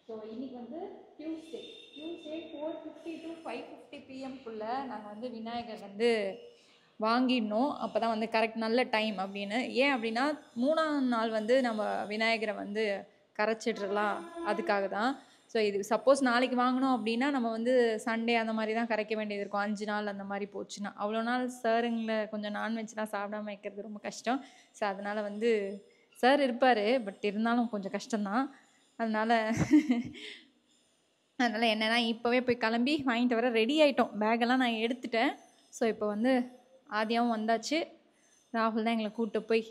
So இன்னைக்கு வந்து Tuesday 4:50 to 5:50 PM நாங்கள் வந்து விநாயகர் வந்து வாங்கிடணும். அப்போ தான் வந்து கரெக்ட் நல்ல டைம் அப்படின்னு. ஏன் அப்படின்னா 3ஆம் நாள் வந்து நம்ம விநாயகரை வந்து கரைச்சிட்றலாம், அதுக்காக தான். ஸோ இது சப்போஸ் நாளைக்கு வாங்கினோம் அப்படின்னா நம்ம வந்து சண்டே அந்த மாதிரி தான் கரைக்க வேண்டியது இருக்கும். 5 நாள் அந்த மாதிரி போச்சுன்னா. அவ்வளோ நாள் சாருங்களை கொஞ்சம் நான்வெஜ்லாம் சாப்பிடாம வைக்கிறது ரொம்ப கஷ்டம். ஸோ அதனால் வந்து சார் இருப்பார், பட் இருந்தாலும் கொஞ்சம் கஷ்டம்தான். அதனால் என்னென்னா இப்போவே போய் கிளம்பி வாங்கிட்டு வர ரெடி ஆகிட்டோம். பேக்கெல்லாம் நான் எடுத்துட்டேன். ஸோ இப்போ வந்து ஆதியாவும் வந்தாச்சு. ராகுல் தான் எங்களை கூப்பிட்டு போய்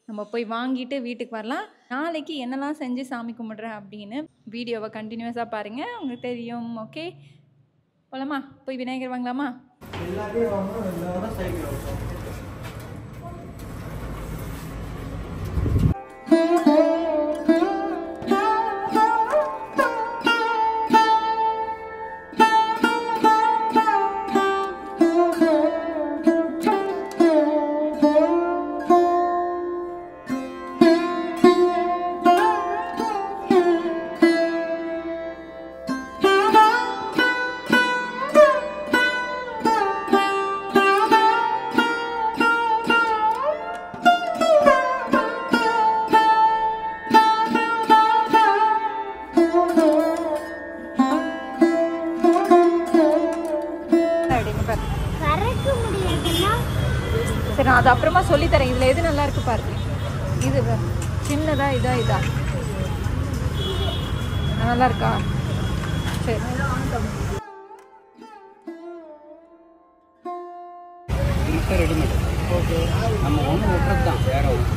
நம்ம போய் வாங்கிட்டு வீட்டுக்கு வரலாம். நாளைக்கு என்னெல்லாம் செஞ்சு சாமி கும்பிட்றேன் அப்படின்னு வீடியோவை கண்டினியூஸாக பாருங்கள், உங்களுக்கு தெரியும். ஓகே, போகலாமா? போய் விநாயகர் வாங்கலாமா? சரி, நான் அது அப்புறமா சொல்லித்தரேன். இதில் எது நல்லா இருக்கு பாருங்க. இது சின்னதா இதா நல்லா இருக்கா? சரி, ரெடிமேட். ஓகே, நம்ம ஒன்று விட்டுறது தான், வேற ஒன்று.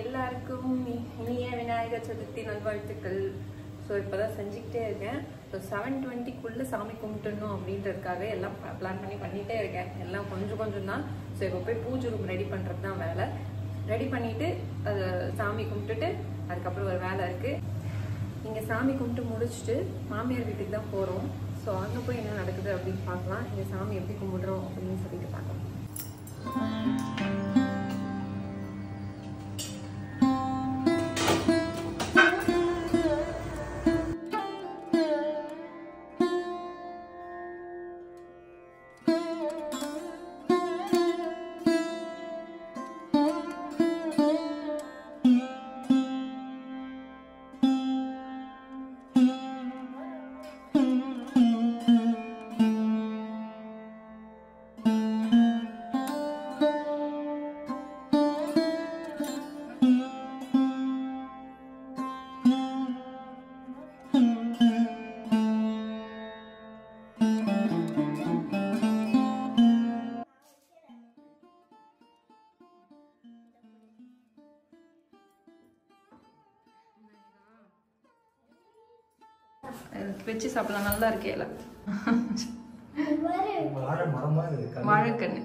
எல்லாருக்கும் இனிய விநாயகர் சதுர்த்தி நல்வாழ்த்துக்கள். ஸோ இப்போ தான் செஞ்சுக்கிட்டே இருக்கேன். ஸோ 7:20க்குள்ளே சாமி கும்பிட்டுணும் அப்படின்றதுக்காக எல்லாம் பிளான் பண்ணிகிட்டே இருக்கேன். எல்லாம் கொஞ்சம் தான். ஸோ இப்போ போய் பூஜை ரூம் ரெடி பண்ணுறது தான் வேலை. ரெடி பண்ணிவிட்டு அதை சாமி கும்பிட்டுட்டு அதுக்கப்புறம் ஒரு வேலை இருக்குது. இங்கே சாமி கும்பிட்டு முடிச்சுட்டு மாமியார் வீட்டுக்கு தான் போகிறோம். ஸோ அங்கே போய் என்ன நடக்குது அப்படின்னு பார்க்கலாம். இங்கே சாமி எப்படி கும்பிடுறோம் அப்படின்னு சொல்லிட்டு பார்க்கலாம். வச்சு சாப்பிடலாம், நல்லா இருக்கே. எல்லாம் வாழைக்கண்ணு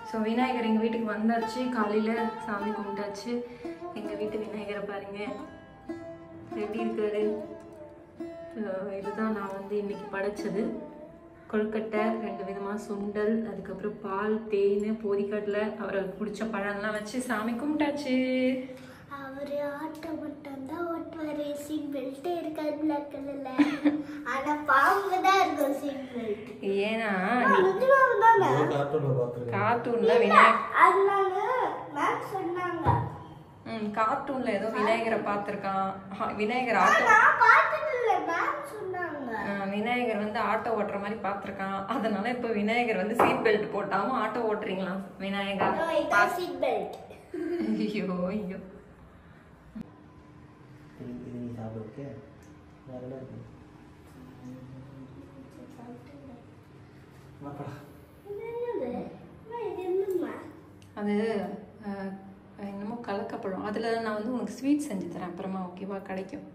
ஸோ விநாயகர் எங்கள் வீட்டுக்கு வந்தாச்சு. காலையில் சாமி கும்பிட்டாச்சு. எங்கள் வீட்டு விநாயகரை பாருங்க எப்படி இருக்காரு. இதுதான் நான் வந்து இன்னைக்கு படைச்சது. கொழுக்கட்டை, 2 விதமாக சுண்டல், அதுக்கப்புறம் பால், தேன், பொரிக்கடலை, அவருக்கு பிடிச்ச பழம்லாம் வச்சு சாமி கும்பிட்டாச்சு. அவரு ஆட்டோ மட்டும் தான் ஓட்டுவாரு. சீட் பெல்ட் இருக்காது பிளாக் கலர்ல. ஆனா பாம்பு தான் இருக்கும் சீட் பெல்ட். ஏன்னா கார்ட்டூன்ல கார்ட்டூன்ல விநாயகர் அதனால மேம் சொன்னாங்க கார்ட்டூன்ல ஏதோ விநாயகரை பார்த்துருக்கான். விநாயகர் ஆட்டோ விநாயகர் வந்து ஆட்டோ ஓட்டுற மாதிரி பார்த்துருக்கான். அதனால இப்போ விநாயகர் வந்து சீட் பெல்ட் போட்டாம ஆட்டோ ஓட்டுறீங்களா விநாயகர்? Seat belt. ஐயோ ஐயோ. அது என்னமோ கலக்கப்படும். அதில் நான் வந்து உனக்கு ஸ்வீட் செஞ்சு தரேன் அப்புறமா. ஓகேவா? கிடைக்கும்.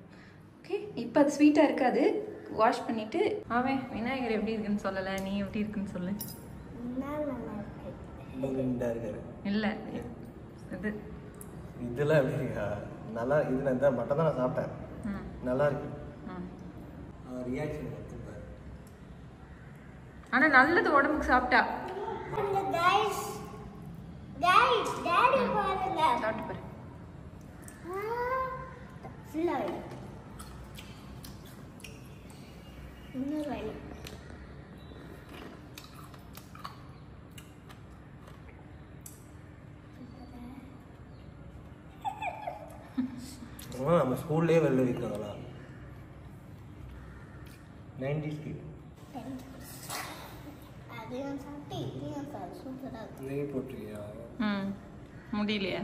ஓகே, இப்போ அது ஸ்வீட்டாக இருக்காது. வாஷ் பண்ணிவிட்டு அவன் விநாயகர் எப்படி இருக்குன்னு சொல்லலை, நீ எப்படி இருக்குன்னு சொல்லு. இல்லை இது இதெல்லாம் எப்படி இருக்கா? நல்லா இது நான் இந்த மட்டும் தான் நான் சாப்பிட்டேன். நல்லா இருக்கு. ரியாக்ஷன் எடுத்துப்பாரு. ஆனால் நல்லது உடம்புக்கு சாப்பிட்டா. டாடி பாருங்க. சாப்பிட்டு பாரு. நம்ம ஸ்கூல்லேயே வெளில விற்கிறாங்களா? 90s kit. அதையும் சாப்பிட்டு இதையும் சாப்பிட்டு சூப்பராக நெய் போட்டிருக்கியா? முடியலையா?